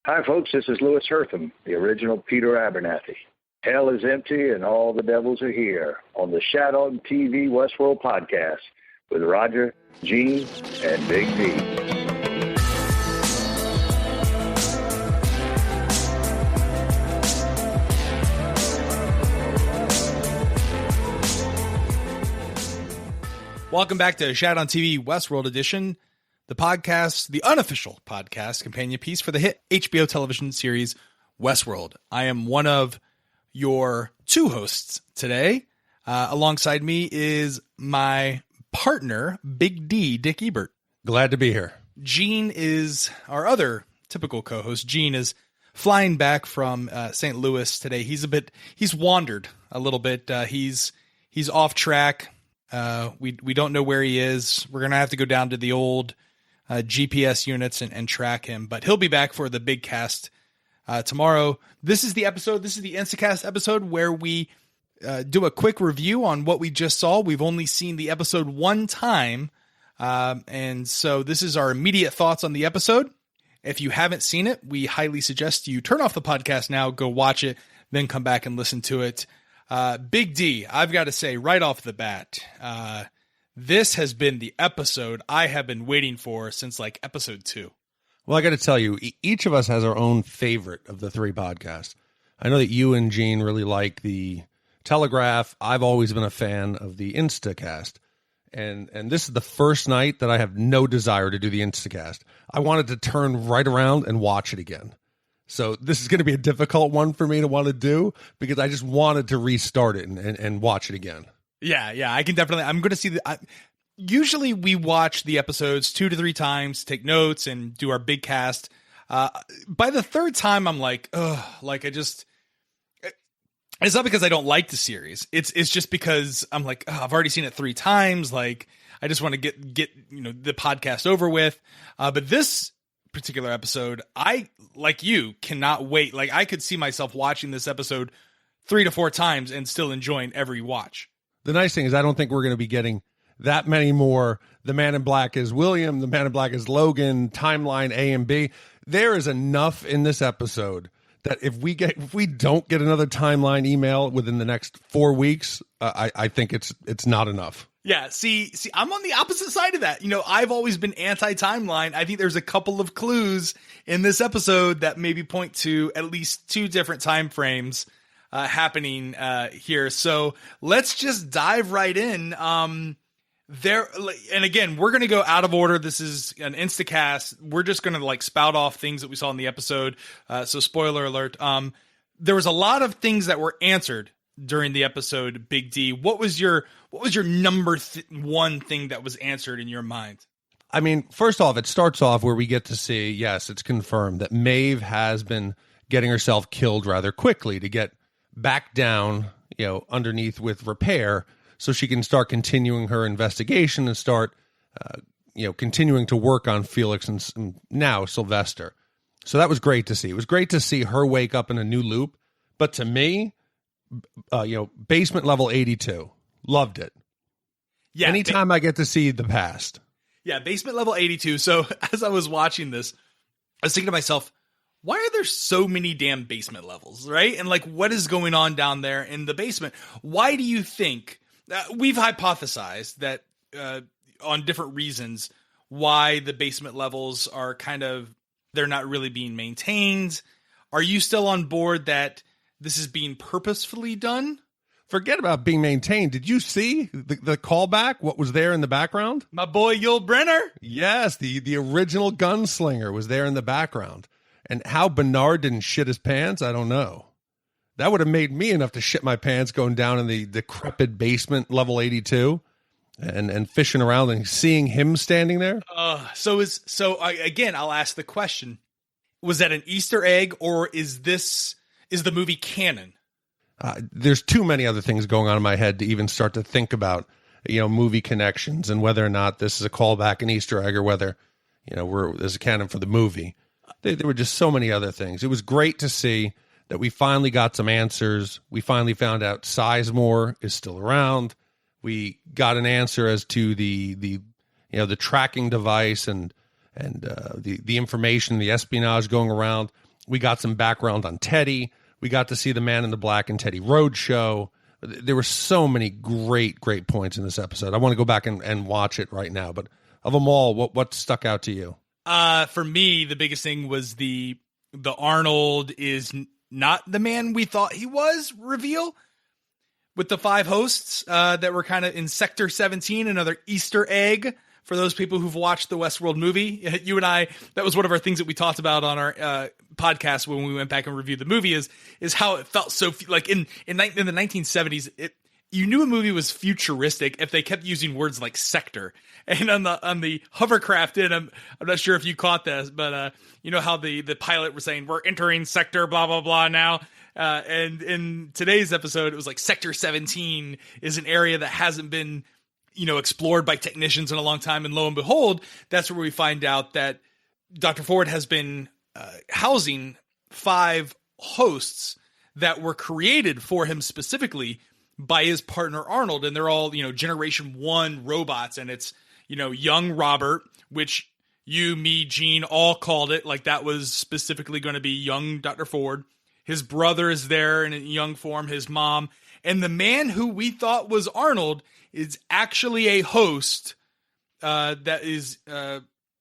Hi, folks. This is Louis Hertham, the original Peter Abernathy. Hell is empty and all the devils are here on the Shat On TV Westworld podcast with Roger, Gene, and Big D. Welcome back to Shat On TV Westworld Edition, the podcast, the unofficial podcast companion piece for the hit HBO television series Westworld. I am one of your two hosts today. Alongside me is my partner, Big D, Dick Ebert. Glad to be here. Gene is our other typical co-host. Gene is flying back from St. Louis today. He's wandered a little bit. He's off track. We don't know where he is. We're going to have to go down to the old GPS units and track him, but he'll be back for the big cast tomorrow. This is the episode. This is the Instacast episode where we do a quick review on what we just saw. We've only seen the episode one time. And so this is our immediate thoughts on the episode. If you haven't seen it, we highly suggest you turn off the podcast now, go watch it, then come back and listen to it. Big D, I've got to say right off the bat, this has been the episode I have been waiting for since like episode 2. Well, I got to tell you, each of us has our own favorite of the three podcasts. I know that you and Gene really like the Telegraph. I've always been a fan of the Instacast. And this is the first night that I have no desire to do the Instacast. I wanted to turn right around and watch it again. So this is going to be a difficult one for me to want to do because I just wanted to restart it and watch it again. Yeah, I can definitely. I'm going to see usually we watch the episodes 2 to 3 times, take notes, and do our big cast. By the third time, I'm like, ugh, like it's not because I don't like the series. It's just because I'm like, oh, I've already seen it 3 times. Like, I just want to get the podcast over with. But this particular episode, I, like you, cannot wait. Like, I could see myself watching this episode 3 to 4 times and still enjoying every watch. The nice thing is I don't think we're going to be getting that many more. The Man in Black is William. The Man in Black is Logan. Timeline A and B. There is enough in this episode that if we don't get another timeline email within the next 4 weeks, I think it's not enough. Yeah, see, I'm on the opposite side of that. I've always been anti-timeline. I think there's a couple of clues in this episode that maybe point to at least 2 different time frames happening here. So let's just dive right in. And again, we're going to go out of order. This is an Instacast. We're just going to spout off things that we saw in the episode. So spoiler alert. There was a lot of things that were answered during the episode, Big D. What was your number one thing that was answered in your mind? I mean, first off, it starts off where we get to see, yes, it's confirmed that Maeve has been getting herself killed rather quickly to get back down, underneath with repair so she can start continuing her investigation and start, continuing to work on Felix and now Sylvester. So that was great to see. It was great to see her wake up in a new loop. But to me, basement level 82, loved it. Yeah. Anytime I get to see the past. Yeah. Basement level 82. So as I was watching this, I was thinking to myself, why are there so many damn basement levels, right? And what is going on down there in the basement? Why do you think we've hypothesized that on different reasons why the basement levels are they're not really being maintained? Are you still on board that this is being purposefully done? Forget about being maintained. Did you see the callback? What was there in the background? My boy, Yul Brynner. Yes, the original gunslinger was there in the background. And how Bernard didn't shit his pants, I don't know. That would have made me enough to shit my pants going down in the decrepit basement level 82 and fishing around and seeing him standing there. Again, I'll ask the question. Was that an Easter egg or is the movie canon? There's too many other things going on in my head to even start to think about, movie connections and whether or not this is a callback, an Easter egg, or whether, there's a canon for the movie. There were just so many other things. It was great to see that we finally got some answers. We finally found out Seis Moore is still around. We got an answer as to the tracking device and the information, the espionage going around. We got some background on Teddy. We got to see the Man in the Black and Teddy Roadshow. There were so many great points in this episode. I want to go back and watch it right now. But of them all, what stuck out to you? For me, the biggest thing was the Arnold is not the man we thought he was reveal with the 5 hosts that were kind of in Sector 17, another Easter egg for those people who've watched the Westworld movie. You and I, that was one of our things that we talked about on our podcast when we went back and reviewed the movie is how it felt so like in the 1970s, you knew a movie was futuristic if they kept using words like sector. And on the hovercraft I'm not sure if you caught this, but you know how the pilot was saying, we're entering sector blah, blah, blah now. And in today's episode, it was like Sector 17 is an area that hasn't been, explored by technicians in a long time. And lo and behold, that's where we find out that Dr. Ford has been housing 5 hosts that were created for him specifically by his partner Arnold. And they're all, Generation 1 robots. And it's, young Robert, which you, me, Gene all called it. Like that was specifically going to be young Dr. Ford. His brother is there in a young form, his mom. And the man who we thought was Arnold is actually a host that is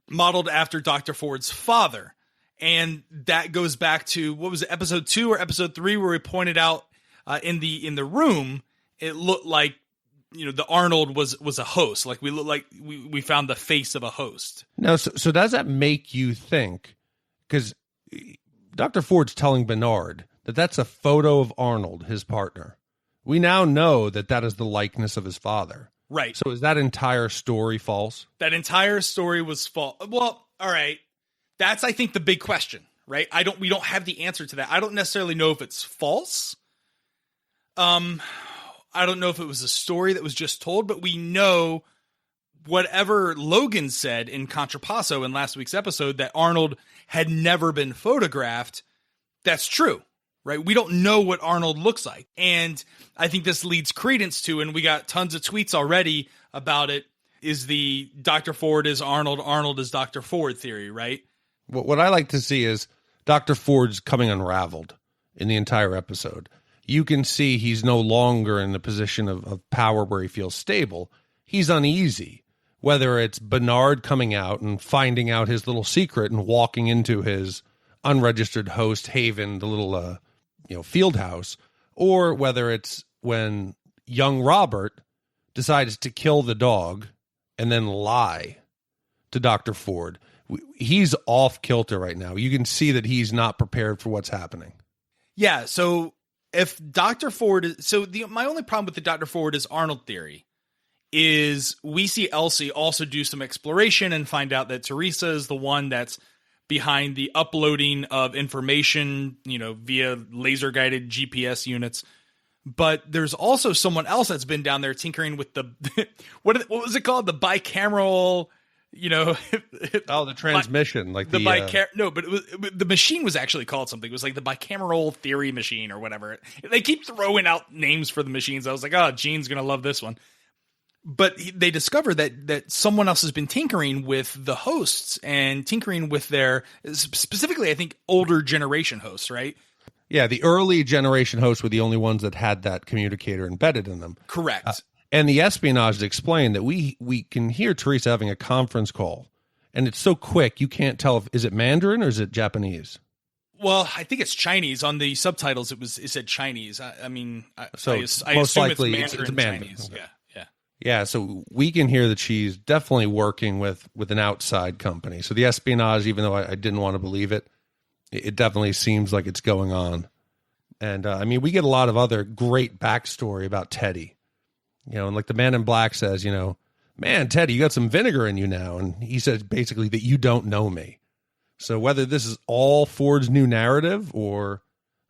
modeled after Dr. Ford's father. And that goes back to, what was it, episode 2 or episode 3, where we pointed out in the room, it looked like, the Arnold was a host. Like we looked like we found the face of a host. Now, so does that make you think, because Dr. Ford's telling Bernard that that's a photo of Arnold, his partner. We now know that is the likeness of his father. Right. So is that entire story false? That entire story was false. Well, all right. That's, I think, the big question, right? We don't have the answer to that. I don't necessarily know if it's false. I don't know if it was a story that was just told, but we know whatever Logan said in Contrapasso in last week's episode, that Arnold had never been photographed. That's true, right? We don't know what Arnold looks like. And I think this leads credence to, and we got tons of tweets already about it, is the Dr. Ford is Arnold, Arnold is Dr. Ford theory, right? What I like to see is Dr. Ford's coming unraveled in the entire episode. You can see he's no longer in the position of power where he feels stable. He's uneasy, whether it's Bernard coming out and finding out his little secret and walking into his unregistered host haven, the little, field house, or whether it's when young Robert decides to kill the dog and then lie to Dr. Ford. He's off kilter right now. You can see that he's not prepared for what's happening. Yeah. So if Dr. Ford is, my only problem with the Dr. Ford is Arnold theory is we see Elsie also do some exploration and find out that Teresa is the one that's behind the uploading of information, via laser guided GPS units. But there's also someone else that's been down there tinkering with the, what was it called? The bicameral, the transmission, like but the machine was actually called something. It was like the bicameral theory machine or whatever. They keep throwing out names for the machines. I was like, oh, Gene's going to love this one. But they discovered that someone else has been tinkering with the hosts and tinkering with their, specifically, I think, older generation hosts, right? Yeah, the early generation hosts were the only ones that had that communicator embedded in them. Correct. And the espionage explained that we can hear Teresa having a conference call, and it's so quick you can't tell is it Mandarin or is it Japanese. Well, I think it's Chinese. On the subtitles, it said Chinese. I most assume likely it's it's Mandarin. Chinese. Okay. Yeah, so we can hear that she's definitely working with an outside company. So the espionage, even though I didn't want to believe it, it definitely seems like it's going on. And we get a lot of other great backstory about Teddy. And like the Man in Black says, man, Teddy, you got some vinegar in you now. And he says basically that you don't know me. So whether this is all Ford's new narrative or,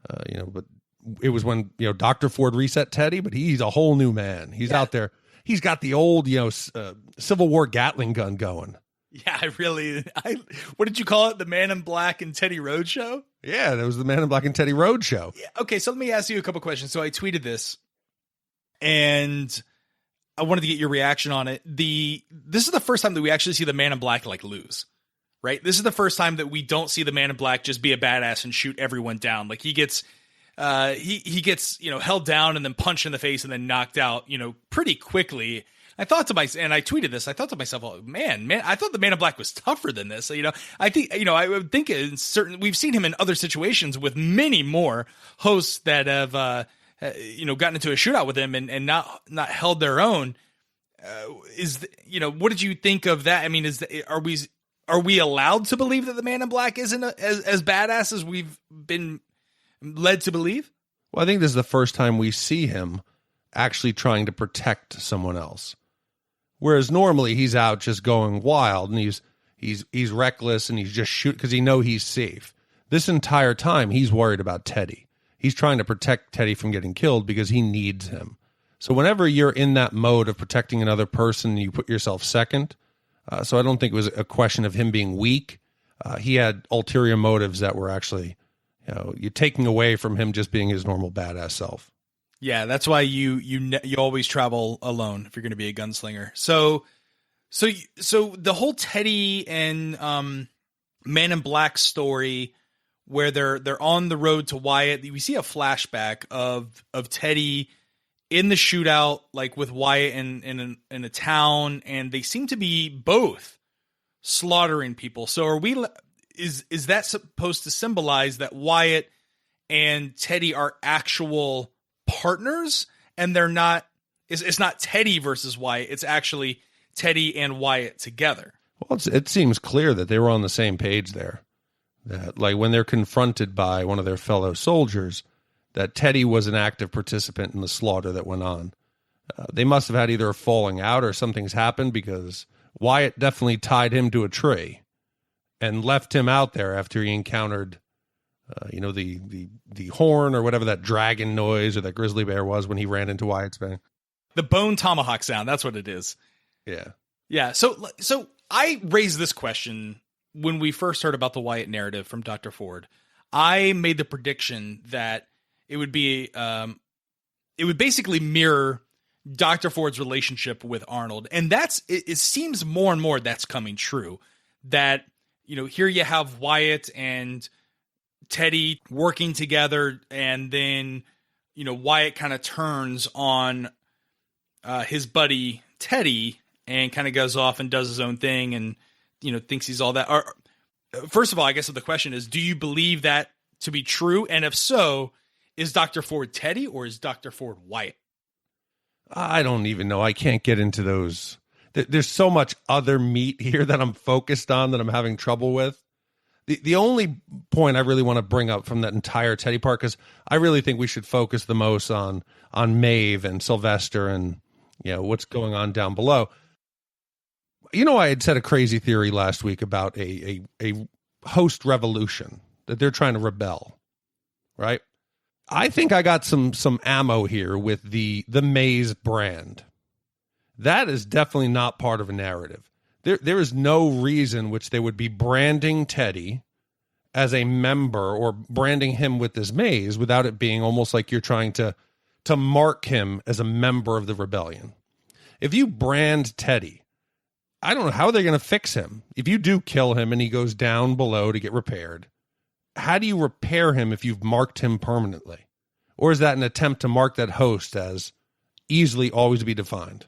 but it was when, Dr. Ford reset Teddy, but he's a whole new man. He's out there. He's got the old, Civil War Gatling gun going. Yeah, what did you call it? The Man in Black and Teddy Roadshow? Yeah, that was the Man in Black and Teddy Roadshow. Yeah, okay, so let me ask you a couple questions. So I tweeted this, and I wanted to get your reaction on it. This is the first time that we actually see the Man in Black lose. right? This is the first time that we don't see the Man in Black just be a badass and shoot everyone down. Like he gets held down and then punched in the face and then knocked out, pretty quickly. I thought to myself, and I tweeted this, oh, man, I thought the Man in Black was tougher than this. I think, I would think we've seen him in other situations with many more hosts that have, gotten into a shootout with him and not held their own. What did you think of that? I mean, are we allowed to believe that the Man in Black isn't as badass as we've been led to believe? Well, I think this is the first time we see him actually trying to protect someone else. Whereas normally he's out just going wild and he's reckless and he's just shooting because he knows he's safe. This entire time he's worried about Teddy. He's trying to protect Teddy from getting killed because he needs him. So whenever you're in that mode of protecting another person, you put yourself second. So I don't think it was a question of him being weak. He had ulterior motives that were actually, you're taking away from him just being his normal badass self. Yeah, that's why you always travel alone if you're going to be a gunslinger. So the whole Teddy and Man in Black story, where they're on the road to Wyatt, we see a flashback of Teddy in the shootout, like with Wyatt in a town, and they seem to be both slaughtering people. So is that supposed to symbolize that Wyatt and Teddy are actual partners, and they're not? It's not Teddy versus Wyatt. It's actually Teddy and Wyatt together. Well, it seems clear that they were on the same page there. That, like, when they're confronted by one of their fellow soldiers, that Teddy was an active participant in the slaughter that went on. They must have had either a falling out or something's happened, because Wyatt definitely tied him to a tree and left him out there after he encountered the horn or whatever that dragon noise or that grizzly bear was when he ran into Wyatt's bank. The bone tomahawk sound. That's what it is. Yeah. Yeah. So I raised this question when we first heard about the Wyatt narrative from Dr. Ford. I made the prediction that it would basically mirror Dr. Ford's relationship with Arnold. And it seems more and more that's coming true. That, here you have Wyatt and Teddy working together, and then, Wyatt kind of turns on his buddy Teddy and kind of goes off and does his own thing and, thinks he's all that. First of all, I guess the question is, do you believe that to be true? And if so, is Dr. Ford Teddy or is Dr. Ford Wyatt? I don't even know. I can't get into those. There's so much other meat here that I'm focused on that I'm having trouble with. The only point I really want to bring up from that entire Teddy part, because I really think we should focus the most on Maeve and Sylvester and what's going on down below. I had said a crazy theory last week about a host revolution, that they're trying to rebel, right? I think I got some ammo here with the Maze brand. That is definitely not part of a narrative. There is no reason which they would be branding Teddy as a member or branding him with this maze without it being almost like you're trying to mark him as a member of the rebellion. If you brand Teddy, I don't know how they're going to fix him. If you do kill him and he goes down below to get repaired, how do you repair him if you've marked him permanently? Or is that an attempt to mark that host as easily always to be defined?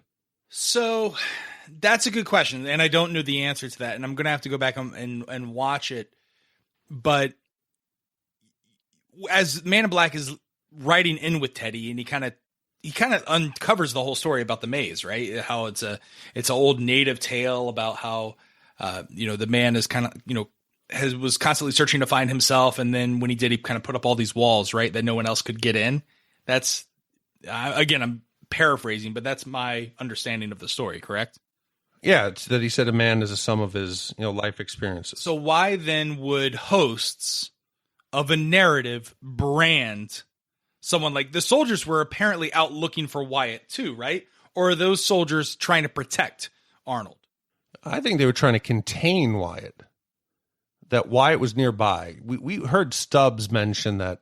So that's a good question, and I don't know the answer to that, and I'm going to have to go back and watch it. But as Man in Black is riding in with Teddy, and he kind of uncovers the whole story about the maze, right? How it's an old native tale about how the man is kind of was constantly searching to find himself, and then when he did, he kind of put up all these walls, right, that no one else could get in. That's again, I'm paraphrasing, but that's my understanding of the story, correct? Yeah, it's that he said a man is a sum of his life experiences. So why then would hosts of a narrative brand someone like the soldiers were apparently out looking for Wyatt too, right? Or are those soldiers trying to protect Arnold? I think they were trying to contain Wyatt. That Wyatt was nearby. We heard Stubbs mention that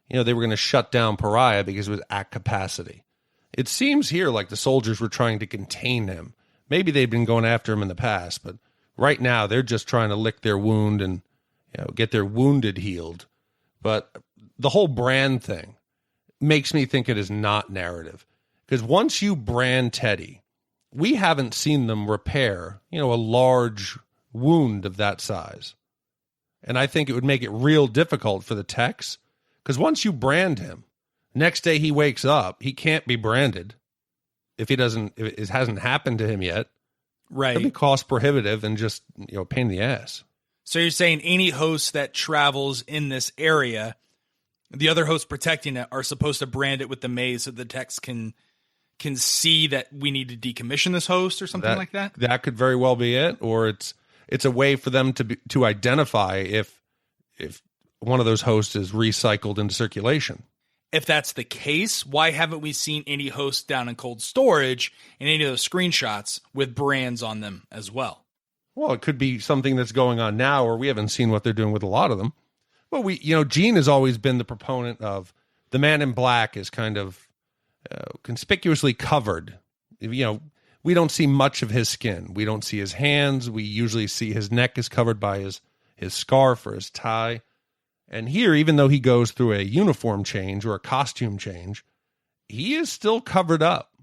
they were going to shut down Pariah because it was at capacity. It seems here like the soldiers were trying to contain him. Maybe they'd been going after him in the past, but Right now, they're just trying to lick their wound and get their wounded healed. But the whole brand thing makes me think it is not narrative. Because once you brand Teddy, we haven't seen them repair, a large wound of that size. And I think it would make it real difficult for the techs. Because once you brand him, next day he wakes up, he can't be branded if it hasn't happened to him yet. Right. It'd be cost prohibitive and just, pain in the ass. So you're saying any host that travels in this area, the other hosts protecting it are supposed to brand it with the maze so the techs can see that we need to decommission this host or something like that? That could very well be it. Or it's a way for them to identify if one of those hosts is recycled into circulation. If that's the case, why haven't we seen any hosts down in cold storage in any of those screenshots with brands on them as well? Well, it could be something that's going on now, or we haven't seen what they're doing with a lot of them. Well, Gene has always been the proponent of the man in black is kind of conspicuously covered. We don't see much of his skin. We don't see his hands. We usually see his neck is covered by his scarf or his tie. And here, even though he goes through a uniform change or a costume change, he is still covered up.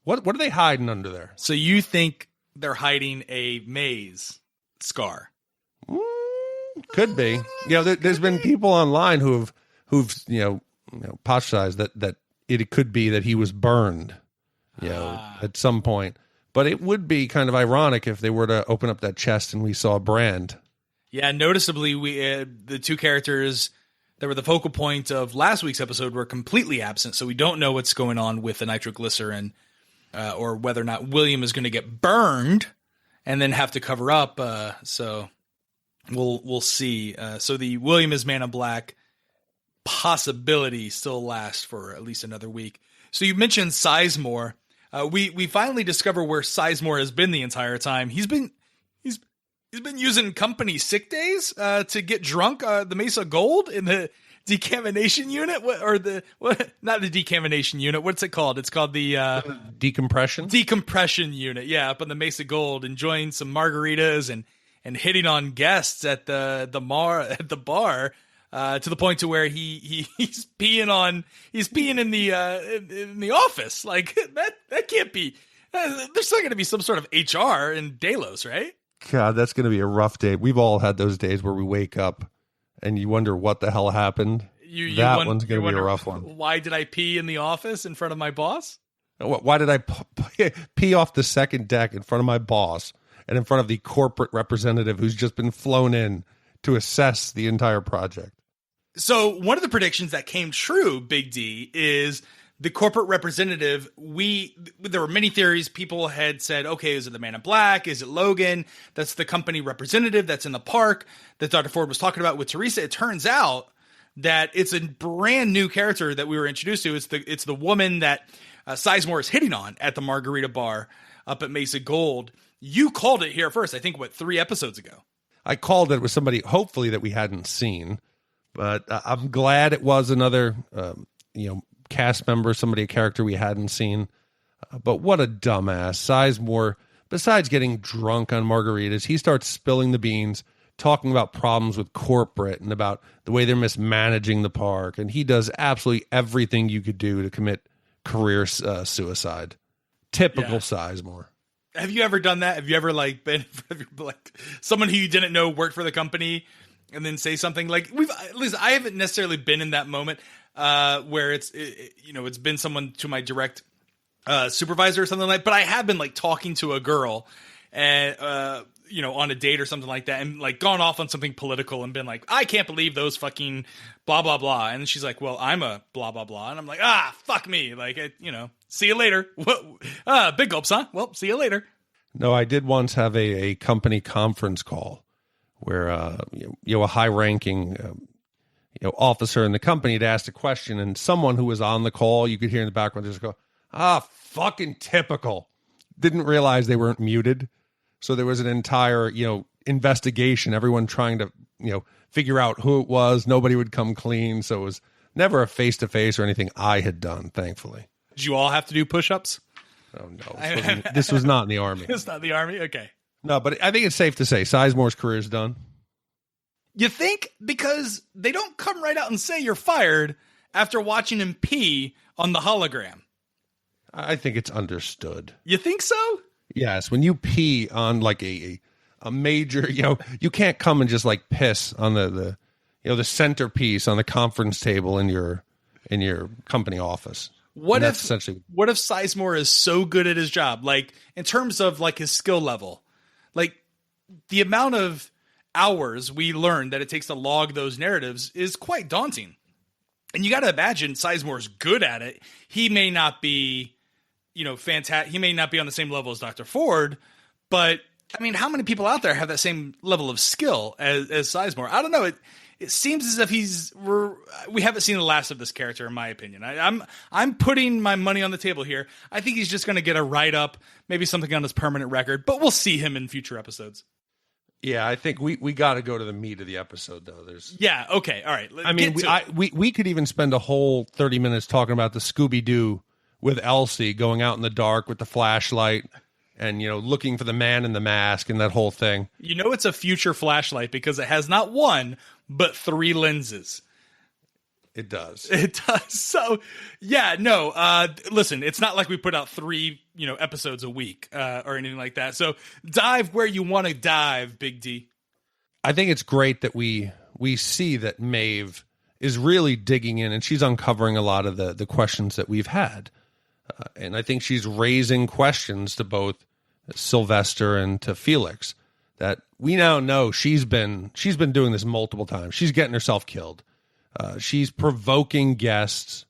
What are they hiding under there? So you think they're hiding a maze scar? Could be. There's been people online who've postulized that it could be that he was burned, at some point. But it would be kind of ironic if they were to open up that chest and we saw a brand. Yeah, noticeably, the two characters that were the focal point of last week's episode were completely absent, so we don't know what's going on with the nitroglycerin or whether or not William is going to get burned and then have to cover up. So we'll see. So the William is Man in Black possibility still lasts for at least another week. So you mentioned Seis Moore. We finally discover where Seis Moore has been the entire time. He's been using company sick days to get drunk. The Mesa Gold in the decamination unit, not the decamination unit. What's it called? It's called the decompression unit. Yeah, up on the Mesa Gold, enjoying some margaritas and hitting on guests at the bar. To the point to where he's peeing in the office. Like that can't be. There's still going to be some sort of HR in Delos, right? God, that's going to be a rough day. We've all had those days where we wake up and you wonder what the hell happened. That one's going to be a rough one. Why did I pee in the office in front of my boss? Why did I pee off the second deck in front of my boss and in front of the corporate representative who's just been flown in to assess the entire project? So one of the predictions that came true, Big D, is the corporate representative. There were many theories. People had said, okay, is it the Man in Black? Is it Logan? That's the company representative that's in the park that Dr. Ford was talking about with Teresa. It turns out that it's a brand new character that we were introduced to. It's the woman that Seis Moore is hitting on at the Margarita Bar up at Mesa Gold. You called it here first, I think, 3 episodes ago? I called it with somebody, hopefully, that we hadn't seen. But I'm glad it was another, cast member, a character we hadn't seen. But what a dumbass. Seis Moore, besides getting drunk on margaritas, he starts spilling the beans, talking about problems with corporate and about the way they're mismanaging the park. And he does absolutely everything you could do to commit career suicide. Typical Seis Moore. Have you ever done that? Have you ever been someone who you didn't know worked for the company and then say something like listen, I haven't necessarily been in that moment where it's been someone to my direct supervisor or something but I have been talking to a girl and on a date or something like that and gone off on something political and been I can't believe those fucking blah blah blah, and she's like, well, I'm a blah blah blah, and I'm like, fuck me, see you later. Big gulps, huh? Well, see you later. No, I did once have a company conference call where a high-ranking officer in the company had asked a question, and someone who was on the call, you could hear in the background just go, fucking typical. Didn't realize they weren't muted. So there was an entire, investigation, everyone trying to, figure out who it was. Nobody would come clean. So it was never a face-to-face or anything I had done, thankfully. Did you all have to do push-ups? Oh, no. This was not in the Army. It's not the Army? Okay. No, but I think it's safe to say Sizemore's career is done. You think? Because they don't come right out and say you're fired after watching him pee on the hologram. I think it's understood. You think so? Yes. When you pee on like a major, you can't come and just like piss on the centerpiece on the conference table in your company office. What if Sizemore is so good at his job, like in terms of like his skill level, like the amount of hours we learned that it takes to log those narratives is quite daunting. And you got to imagine Sizemore's good at it. He may not be, fantastic. He may not be on the same level as Dr. Ford, but I mean, how many people out there have that same level of skill as Sizemore? I don't know. It seems as if we haven't seen the last of this character, in my opinion. I'm putting my money on the table here. I think he's just going to get a write-up, maybe something on his permanent record, but we'll see him in future episodes. Yeah, I think we got to go to the meat of the episode, though. Yeah, okay, all right. I mean, we could even spend a whole 30 minutes talking about the Scooby-Doo with Elsie going out in the dark with the flashlight and, looking for the man in the mask and that whole thing. It's a future flashlight because it has not one, but 3 lenses. It does. It does. So, yeah, no, listen, it's not like we put out 3, episodes a week or anything like that. So dive where you want to dive, Big D. I think it's great that we see that Maeve is really digging in and she's uncovering a lot of the questions that we've had. And I think she's raising questions to both Sylvester and to Felix that we now know she's been doing this multiple times. She's getting herself killed. She's provoking guests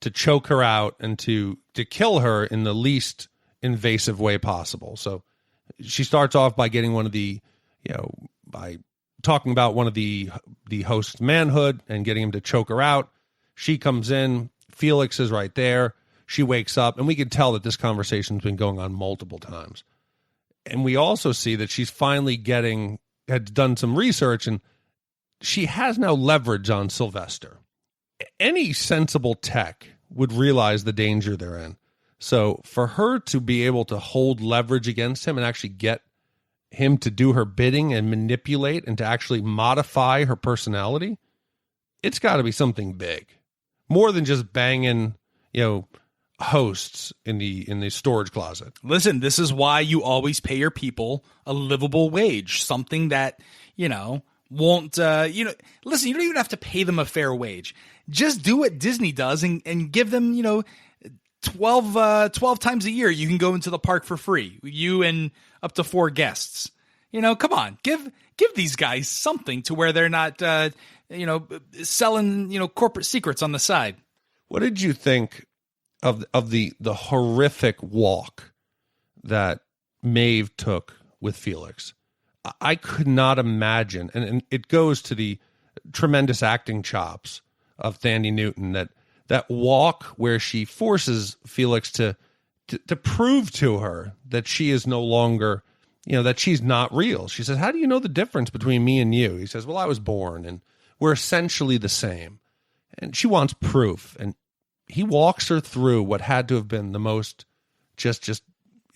to choke her out and to kill her in the least invasive way possible. So she starts off by getting one of the, by talking about one of the host's manhood and getting him to choke her out. She comes in. Felix is right there. She wakes up, and we can tell that this conversation's been going on multiple times. And we also see that she's finally had done some research, and she has now leverage on Sylvester. Any sensible tech would realize the danger they're in. So for her to be able to hold leverage against him and actually get him to do her bidding and manipulate and to actually modify her personality, it's got to be something big. More than just banging, hosts in the storage closet. Listen, this is why you always pay your people a livable wage, something that, won't, listen, you don't even have to pay them a fair wage. Just do what Disney does and give them, 12 times a year you can go into the park for free. You and up to 4 guests. Come on, give these guys something to where they're not, selling, corporate secrets on the side. What did you think of the horrific walk that Maeve took with Felix? I could not imagine, and it goes to the tremendous acting chops of Thandie Newton, that walk where she forces Felix to prove to her that she is no longer, that she's not real. She says, "How do you know the difference between me and you?" He says, "Well, I was born and we're essentially the same." And she wants proof, and he walks her through what had to have been the most just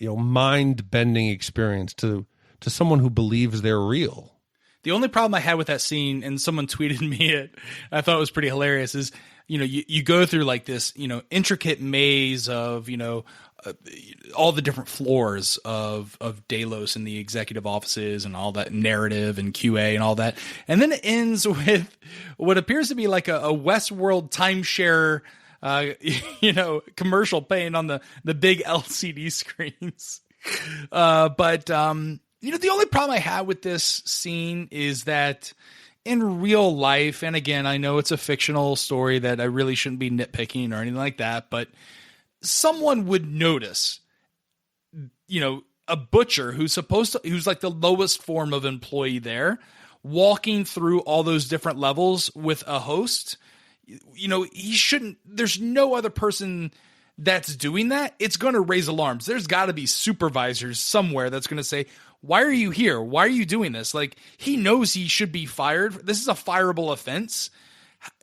mind-bending experience to someone who believes they're real. The only problem I had with that scene, and someone tweeted me it, I thought it was pretty hilarious, is, you go through like this, intricate maze of, all the different floors of Delos and the executive offices and all that narrative and QA and all that. And then it ends with what appears to be like a Westworld timeshare, commercial playing on the big LCD screens. The only problem I had with this scene is that in real life, and again, I know it's a fictional story that I really shouldn't be nitpicking or anything like that, but someone would notice, a butcher who's like the lowest form of employee there, walking through all those different levels with a host. He shouldn't, there's no other person that's doing that. It's going to raise alarms. There's got to be supervisors somewhere that's going to say, "Why are you here? Why are you doing this?" Like, he knows he should be fired. This is a fireable offense.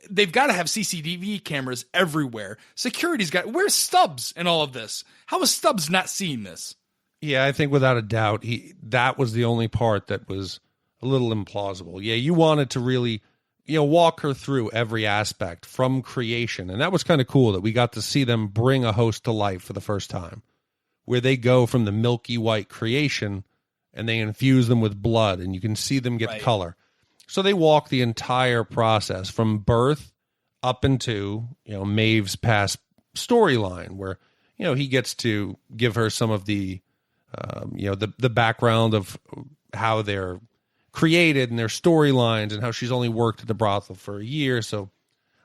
They've got to have CCTV cameras everywhere. Security's where's Stubbs in all of this? How is Stubbs not seeing this? Yeah, I think without a doubt, that was the only part that was a little implausible. Yeah, you wanted to really, walk her through every aspect from creation. And that was kind of cool that we got to see them bring a host to life for the first time, where they go from the milky white creation and they infuse them with blood and you can see them get color. So they walk the entire process from birth up into, Maeve's past storyline where, he gets to give her some of the, the background of how they're created and their storylines and how she's only worked at the brothel for a year. So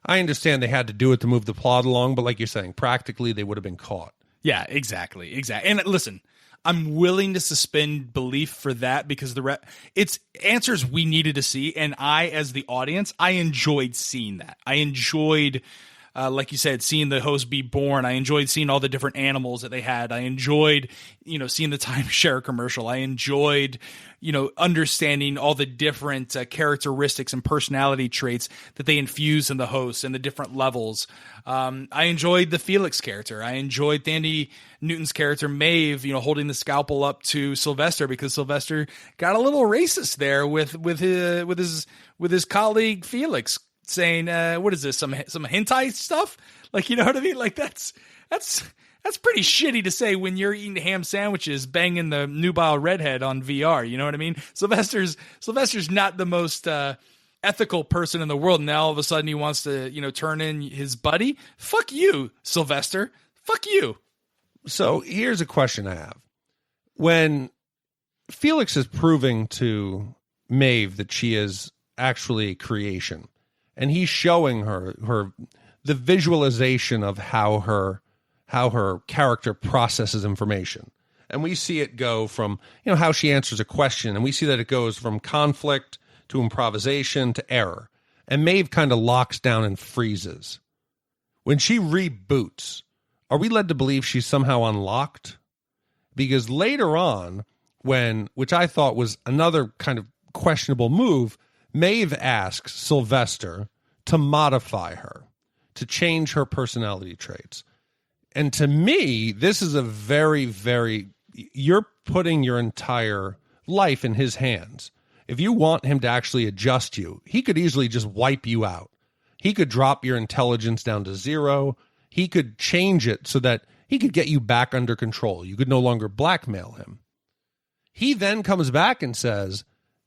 I understand they had to do it to move the plot along, but like you're saying, practically they would have been caught. Yeah, exactly. And listen, I'm willing to suspend belief for that because it's answers we needed to see. And I, as the audience, I enjoyed seeing that. I enjoyed, like you said, seeing the host be born. I enjoyed seeing all the different animals that they had. I enjoyed, seeing the timeshare commercial. I enjoyed, understanding all the different characteristics and personality traits that they infuse in the host and the different levels. I enjoyed the Felix character. I enjoyed Thandie Newton's character, Maeve, holding the scalpel up to Sylvester because Sylvester got a little racist there with his colleague Felix, saying, what is this, some hentai stuff? Like, you know what I mean? Like, that's pretty shitty to say when you're eating ham sandwiches, banging the nubile redhead on VR. You know what I mean? Sylvester's not the most ethical person in the world. Now all of a sudden he wants to, turn in his buddy. Fuck you, Sylvester. Fuck you. So here's a question I have. When Felix is proving to Maeve that she is actually a creation, and he's showing her the visualization of how her character processes information. And we see it go from, how she answers a question, and we see that it goes from conflict to improvisation to error. And Maeve kind of locks down and freezes. When she reboots, are we led to believe she's somehow unlocked? Because later on, which I thought was another kind of questionable move, Maeve asks Sylvester to modify her, to change her personality traits. And to me, this is a very, very, you're putting your entire life in his hands. If you want him to actually adjust you, he could easily just wipe you out. He could drop your intelligence down to 0. He could change it so that he could get you back under control. You could no longer blackmail him. He then comes back and says,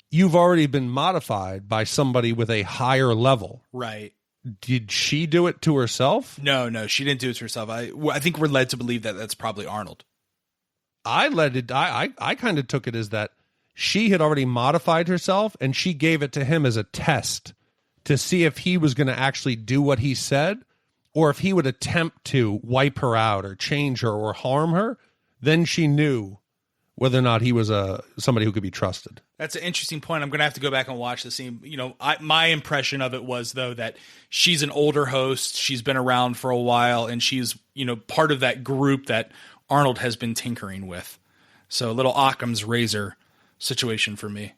you've already been modified by somebody with a higher level. Right. Did she do it to herself? No, she didn't do it to herself. I think we're led to believe that that's probably Arnold. I kind of took it as that she had already modified herself and she gave it to him as a test to see if he was going to actually do what he said, or if he would attempt to wipe her out or change her or harm her. Then she knew whether or not he was somebody who could be trusted. That's an interesting point. I'm going to have to go back and watch the scene. My impression of it was, though, that she's an older host. She's been around for a while, and she's, part of that group that Arnold has been tinkering with. So a little Occam's razor situation for me.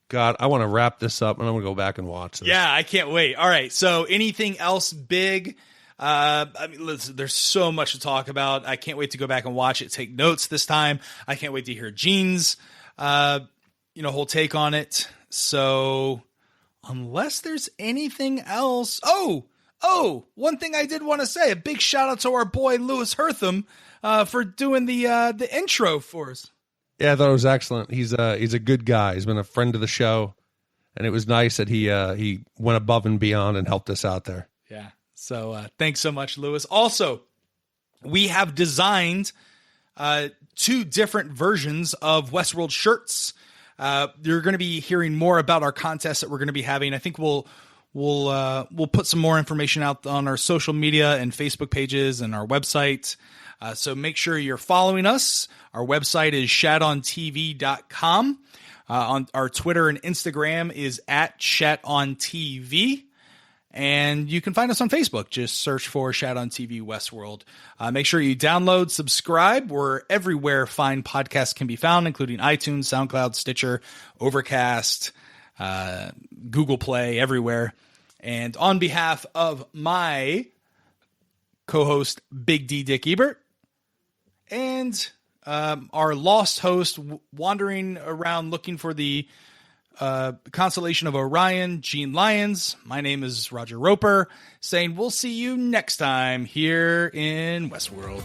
God, I want to wrap this up, and I'm going to go back and watch this. Yeah, I can't wait. All right, so anything else big? Listen, there's so much to talk about. I can't wait to go back and watch it, take notes this time. I can't wait to hear Gene's, whole take on it. So unless there's anything else. Oh, one thing I did want to say, a big shout out to our boy, Lewis Hertham, for doing the intro for us. Yeah, I thought it was excellent. He's a good guy. He's been a friend of the show, and it was nice that he went above and beyond and helped us out there. Yeah. So thanks so much, Lewis. Also, we have designed 2 different versions of Westworld shirts. You're going to be hearing more about our contest that we're going to be having. I think we'll put some more information out on our social media and Facebook pages and our website. So make sure you're following us. Our website is shatontv.com. On our Twitter and Instagram is @ShatOnTV. And you can find us on Facebook. Just search for Shat On TV Westworld. Make sure you download, subscribe. We're everywhere fine podcasts can be found, including iTunes, SoundCloud, Stitcher, Overcast, Google Play, everywhere. And on behalf of my co-host, Big D Dick Ebert, and our lost host wandering around looking for the constellation of Orion, Gene Lyons. My name is Roger Roper, saying we'll see you next time here in Westworld.